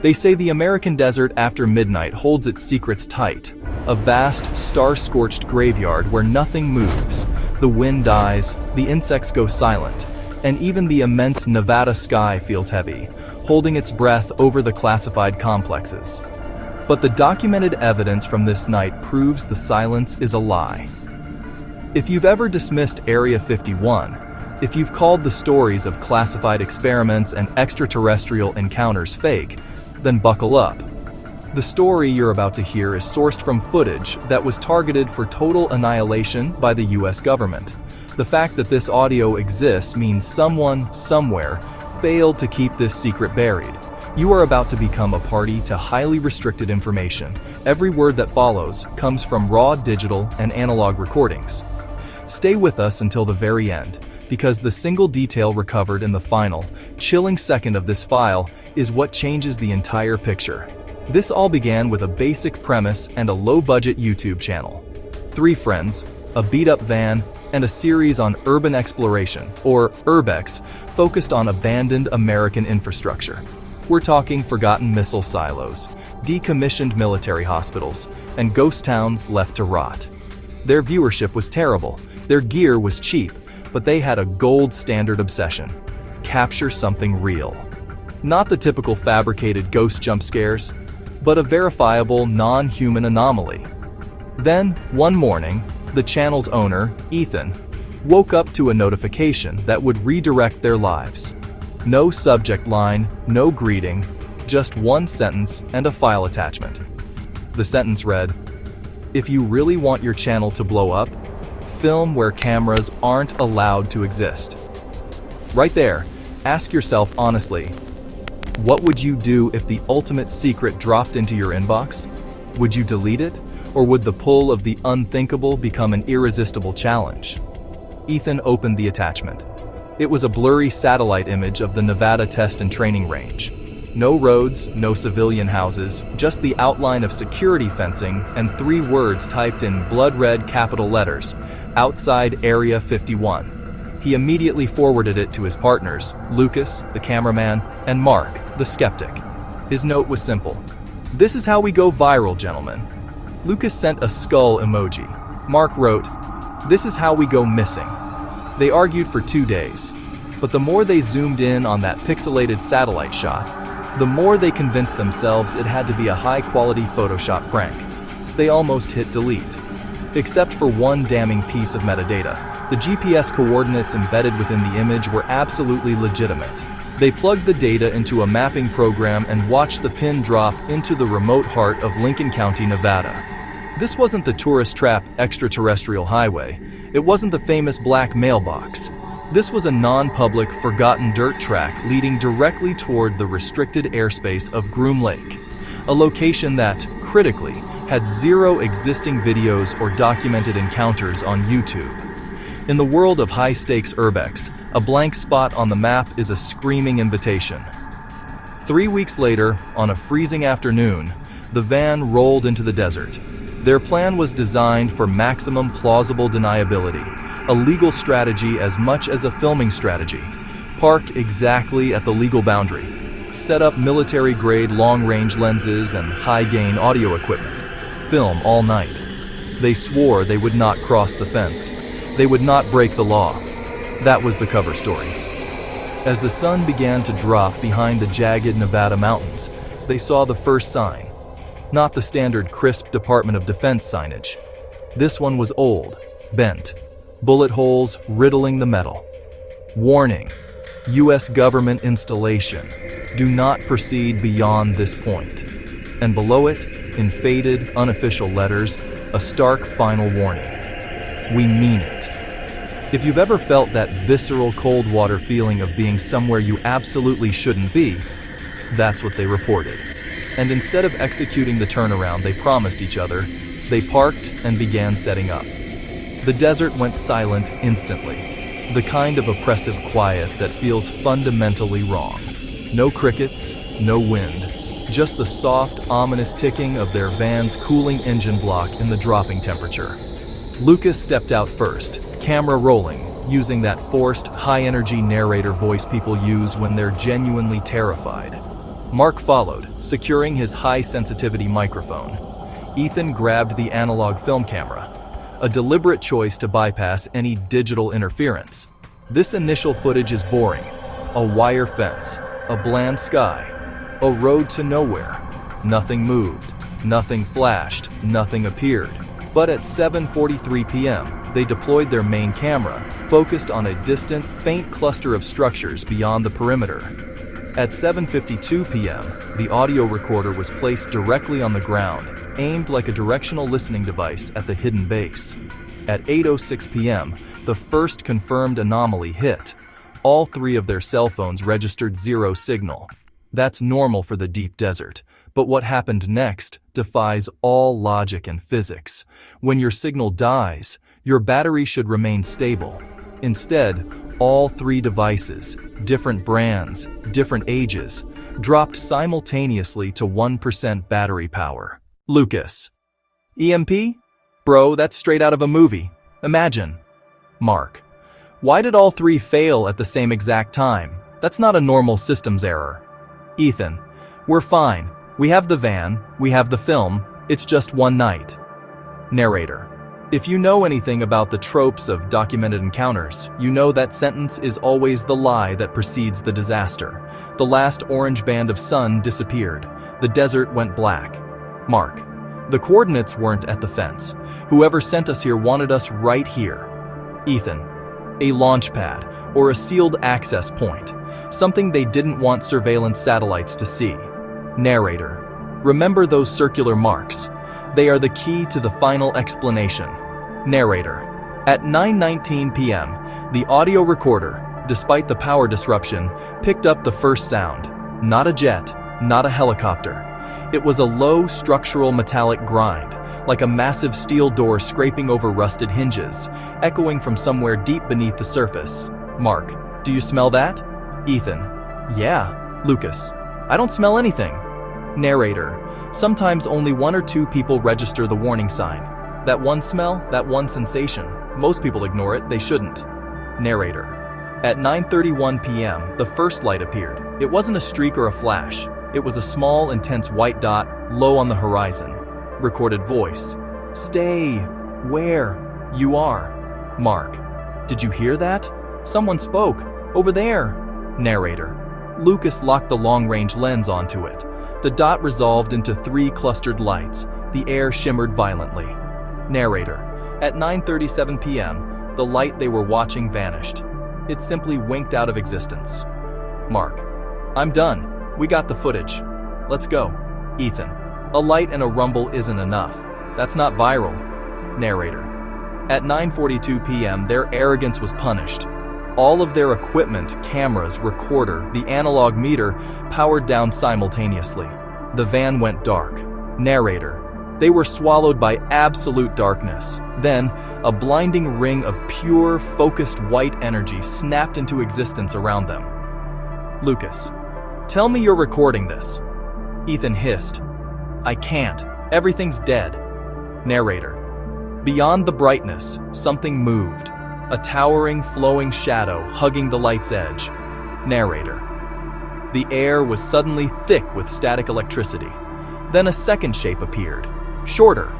They say the American desert after midnight holds its secrets tight. A vast, star-scorched graveyard where nothing moves. The wind dies, the insects go silent, and even the immense Nevada sky feels heavy, holding its breath over the classified complexes. But the documented evidence from this night proves the silence is a lie. If you've ever dismissed Area 51, if you've called the stories of classified experiments and extraterrestrial encounters fake, then buckle up. The story you're about to hear is sourced from footage that was targeted for total annihilation by the US government. The fact that this audio exists means someone, somewhere, failed to keep this secret buried. You are about to become a party to highly restricted information. Every word that follows comes from raw digital and analog recordings. Stay with us until the very end, because the single detail recovered in the final, chilling second of this file is what changes the entire picture. This all began with a basic premise and a low-budget YouTube channel. 3 friends, a beat-up van, and a series on urban exploration, or urbex, focused on abandoned American infrastructure. We're talking forgotten missile silos, decommissioned military hospitals, and ghost towns left to rot. Their viewership was terrible, their gear was cheap, but they had a gold standard obsession: capture something real. Not the typical fabricated ghost jump scares, but a verifiable non-human anomaly. Then, one morning, the channel's owner, Ethan, woke up to a notification that would redirect their lives. No subject line, no greeting, just one sentence and a file attachment. The sentence read, "If you really want your channel to blow up, film where cameras aren't allowed to exist." Right there, ask yourself honestly, what would you do if the ultimate secret dropped into your inbox? Would you delete it? Or would the pull of the unthinkable become an irresistible challenge? Ethan opened the attachment. It was a blurry satellite image of the Nevada Test and Training Range. No roads, no civilian houses, just the outline of security fencing and 3 words typed in blood-red capital letters: "Outside Area 51." He immediately forwarded it to his partners, Lucas, the cameraman, and Mark, the skeptic. His note was simple: "This is how we go viral, gentlemen." Lucas sent a skull emoji. Mark wrote, "This is how we go missing." They argued for 2 days, but the more they zoomed in on that pixelated satellite shot, the more they convinced themselves it had to be a high-quality Photoshop prank. They almost hit delete. Except for one damning piece of metadata. The GPS coordinates embedded within the image were absolutely legitimate. They plugged the data into a mapping program and watched the pin drop into the remote heart of Lincoln County, Nevada. This wasn't the tourist trap extraterrestrial highway. It wasn't the famous black mailbox. This was a non-public, forgotten dirt track leading directly toward the restricted airspace of Groom Lake, a location that, critically, had 0 existing videos or documented encounters on YouTube. In the world of high-stakes urbex, a blank spot on the map is a screaming invitation. 3 weeks later, on a freezing afternoon, the van rolled into the desert. Their plan was designed for maximum plausible deniability, a legal strategy as much as a filming strategy. Park exactly at the legal boundary. Set up military-grade long-range lenses and high-gain audio equipment. Film all night. They swore they would not cross the fence. They would not break the law. That was the cover story. As the sun began to drop behind the jagged Nevada mountains, they saw the first sign. Not the standard crisp Department of Defense signage. This one was old, bent, bullet holes riddling the metal. Warning: U.S. government installation. Do not proceed beyond this point. And below it, in faded, unofficial letters, a stark final warning. We mean it. If you've ever felt that visceral cold water feeling of being somewhere you absolutely shouldn't be, that's what they reported. And instead of executing the turnaround they promised each other, they parked and began setting up. The desert went silent instantly, the kind of oppressive quiet that feels fundamentally wrong. No crickets, no wind, just the soft, ominous ticking of their van's cooling engine block in the dropping temperature. Lucas stepped out first, camera rolling, using that forced, high-energy narrator voice people use when they're genuinely terrified. Mark followed, securing his high-sensitivity microphone. Ethan grabbed the analog film camera, a deliberate choice to bypass any digital interference. This initial footage is boring. A wire fence, a bland sky, a road to nowhere. Nothing moved, nothing flashed, nothing appeared. But at 7:43 p.m., they deployed their main camera, focused on a distant, faint cluster of structures beyond the perimeter. At 7:52 p.m., the audio recorder was placed directly on the ground, aimed like a directional listening device at the hidden base. At 8:06 p.m., the first confirmed anomaly hit. All three of their cell phones registered zero signal. That's normal for the deep desert. But what happened next defies all logic and physics. When your signal dies, your battery should remain stable. Instead, all three devices, different brands, different ages, dropped simultaneously to 1% battery power. Lucas. EMP? Bro, that's straight out of a movie. Imagine. Mark. Why did all three fail at the same exact time? That's not a normal systems error. Ethan. We're fine. We have the van, we have the film, it's just one night. Narrator. If you know anything about the tropes of documented encounters, you know that sentence is always the lie that precedes the disaster. The last orange band of sun disappeared. The desert went black. Mark. The coordinates weren't at the fence. Whoever sent us here wanted us right here. Ethan. A launch pad, or a sealed access point. Something they didn't want surveillance satellites to see. Narrator. Remember those circular marks. They are the key to the final explanation. Narrator. At 9:19 p.m., the audio recorder, despite the power disruption, picked up the first sound. Not a jet, not a helicopter. It was a low structural metallic grind, like a massive steel door scraping over rusted hinges, echoing from somewhere deep beneath the surface. Mark. Do you smell that? Ethan. Yeah. Lucas. I don't smell anything. Narrator. Sometimes only one or two people register the warning sign. That one smell, that one sensation. Most people ignore it, they shouldn't. Narrator. At 9:31 p.m., the first light appeared. It wasn't a streak or a flash. It was a small, intense white dot, low on the horizon. Recorded voice. Stay where you are. Mark. Did you hear that? Someone spoke. Over there. Narrator. Lucas locked the long-range lens onto it. The dot resolved into 3 clustered lights. The air shimmered violently. Narrator. At 9:37 p.m., the light they were watching vanished. It simply winked out of existence. Mark. I'm done. We got the footage. Let's go. Ethan. A light and a rumble isn't enough. That's not viral. Narrator. At 9:42 p.m., their arrogance was punished. All of their equipment, cameras, recorder, the analog meter, powered down simultaneously. The van went dark. Narrator. They were swallowed by absolute darkness. Then, a blinding ring of pure, focused white energy snapped into existence around them. Lucas. Tell me you're recording this. Ethan hissed. I can't. Everything's dead. Narrator. Beyond the brightness, something moved. A towering, flowing shadow hugging the light's edge. Narrator. The air was suddenly thick with static electricity. Then a second shape appeared. Shorter,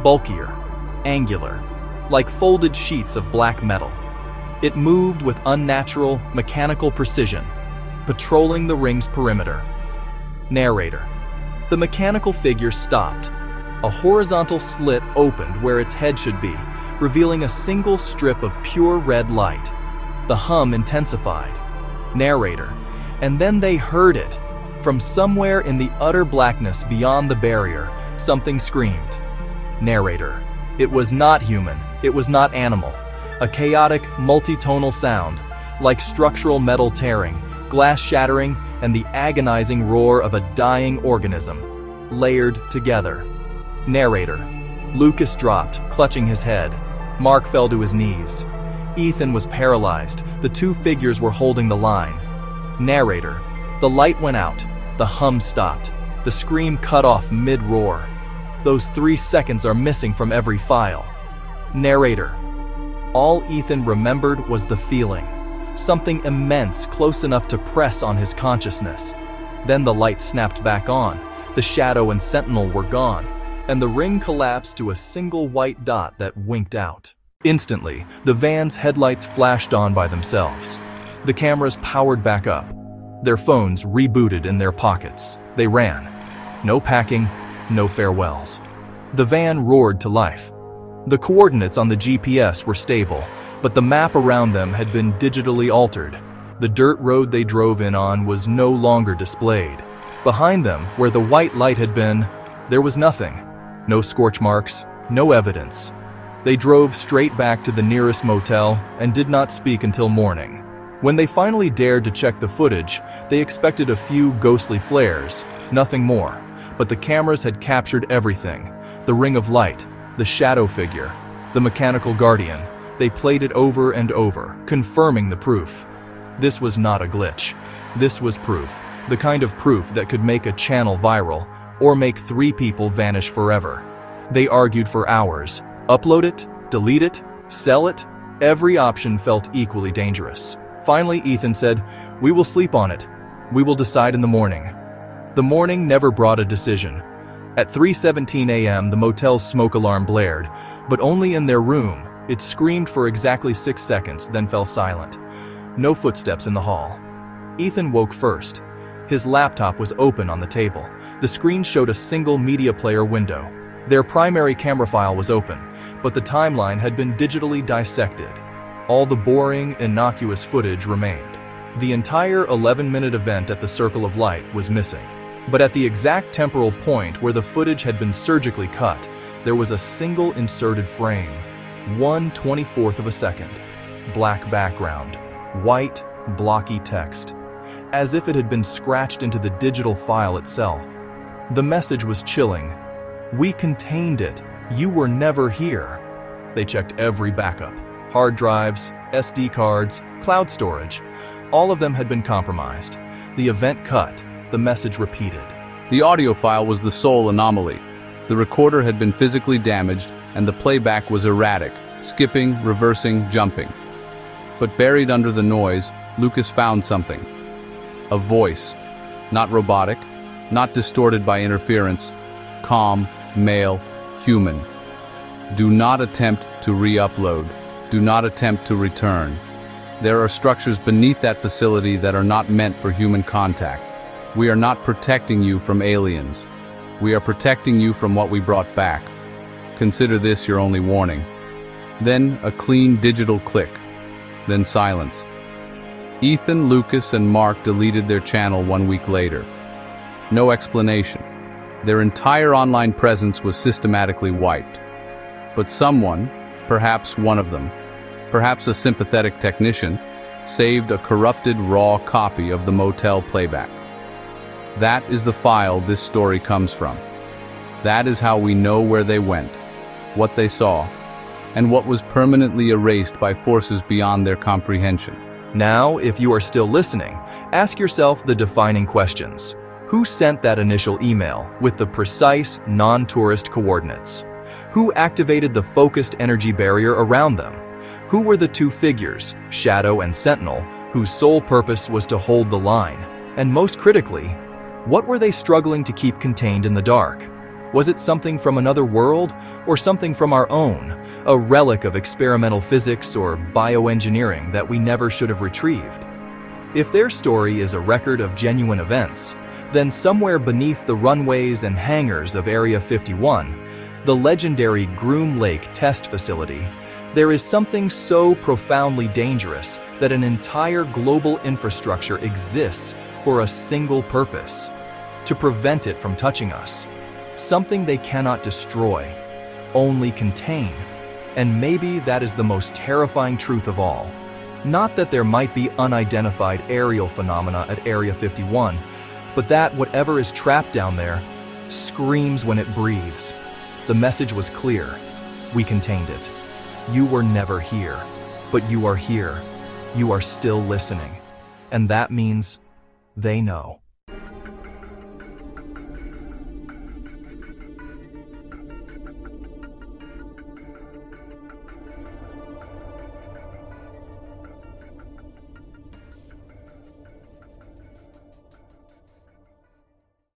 bulkier, angular, like folded sheets of black metal. It moved with unnatural, mechanical precision, patrolling the ring's perimeter. Narrator. The mechanical figure stopped. A horizontal slit opened where its head should be, revealing a single strip of pure red light. The hum intensified. Narrator. And then they heard it. From somewhere in the utter blackness beyond the barrier, something screamed. Narrator. It was not human. It was not animal. A chaotic, multitonal sound, like structural metal tearing, glass shattering, and the agonizing roar of a dying organism, layered together. Narrator. Lucas dropped, clutching his head. Mark fell to his knees. Ethan was paralyzed. The two figures were holding the line. Narrator. The light went out. The hum stopped. The scream cut off mid-roar. Those 3 seconds are missing from every file. Narrator. All Ethan remembered was the feeling. Something immense, close enough to press on his consciousness. Then the light snapped back on, the shadow and sentinel were gone, and the ring collapsed to a single white dot that winked out. Instantly, the van's headlights flashed on by themselves. The cameras powered back up. Their phones rebooted in their pockets. They ran. No packing, no farewells. The van roared to life. The coordinates on the GPS were stable, but the map around them had been digitally altered. The dirt road they drove in on was no longer displayed. Behind them, where the white light had been, there was nothing. No scorch marks, no evidence. They drove straight back to the nearest motel and did not speak until morning. When they finally dared to check the footage, they expected a few ghostly flares, nothing more. But the cameras had captured everything. The ring of light, the shadow figure, the mechanical guardian. They played it over and over, confirming the proof. This was not a glitch. This was proof, the kind of proof that could make a channel viral or make 3 people vanish forever. They argued for hours. Upload it, delete it, sell it. Every option felt equally dangerous. Finally, Ethan said, "We will sleep on it. We will decide in the morning." The morning never brought a decision. At 3:17 a.m., the motel's smoke alarm blared, but only in their room. It screamed for exactly 6 seconds, then fell silent. No footsteps in the hall. Ethan woke first. His laptop was open on the table. The screen showed a single media player window. Their primary camera file was open, but the timeline had been digitally dissected. All the boring, innocuous footage remained. The entire 11-minute event at the Circle of Light was missing. But at the exact temporal point where the footage had been surgically cut, there was a single inserted frame. 1/24 of a second. Black background. White, blocky text. As if it had been scratched into the digital file itself. The message was chilling. "We contained it. You were never here." They checked every backup. Hard drives, SD cards, cloud storage. All of them had been compromised. The event cut. The message repeated. The audio file was the sole anomaly. The recorder had been physically damaged, and the playback was erratic, skipping, reversing, jumping. But buried under the noise, Lucas found something. A voice. Not robotic, not distorted by interference. Calm, male, human. Do not attempt to re-upload. Do not attempt to return. There are structures beneath that facility that are not meant for human contact. We are not protecting you from aliens. We are protecting you from what we brought back. Consider this your only warning. Then a clean digital click. Then silence. Ethan, Lucas, and Mark deleted their channel 1 week later. No explanation. Their entire online presence was systematically wiped. But someone, perhaps one of them, perhaps a sympathetic technician, saved a corrupted raw copy of the motel playback. That is the file this story comes from. That is how we know where they went, what they saw, and what was permanently erased by forces beyond their comprehension. Now, if you are still listening, ask yourself the defining questions. Who sent that initial email with the precise, non-tourist coordinates? Who activated the focused energy barrier around them? Who were the 2 figures, Shadow and Sentinel, whose sole purpose was to hold the line? And most critically, what were they struggling to keep contained in the dark? Was it something from another world, or something from our own, a relic of experimental physics or bioengineering that we never should have retrieved? If their story is a record of genuine events, then somewhere beneath the runways and hangars of Area 51, the legendary Groom Lake test facility, there is something so profoundly dangerous that an entire global infrastructure exists for a single purpose: to prevent it from touching us. Something they cannot destroy, only contain. And maybe that is the most terrifying truth of all. Not that there might be unidentified aerial phenomena at Area 51, but that whatever is trapped down there screams when it breathes. The message was clear. We contained it. You were never here, but you are here. You are still listening. And that means they know.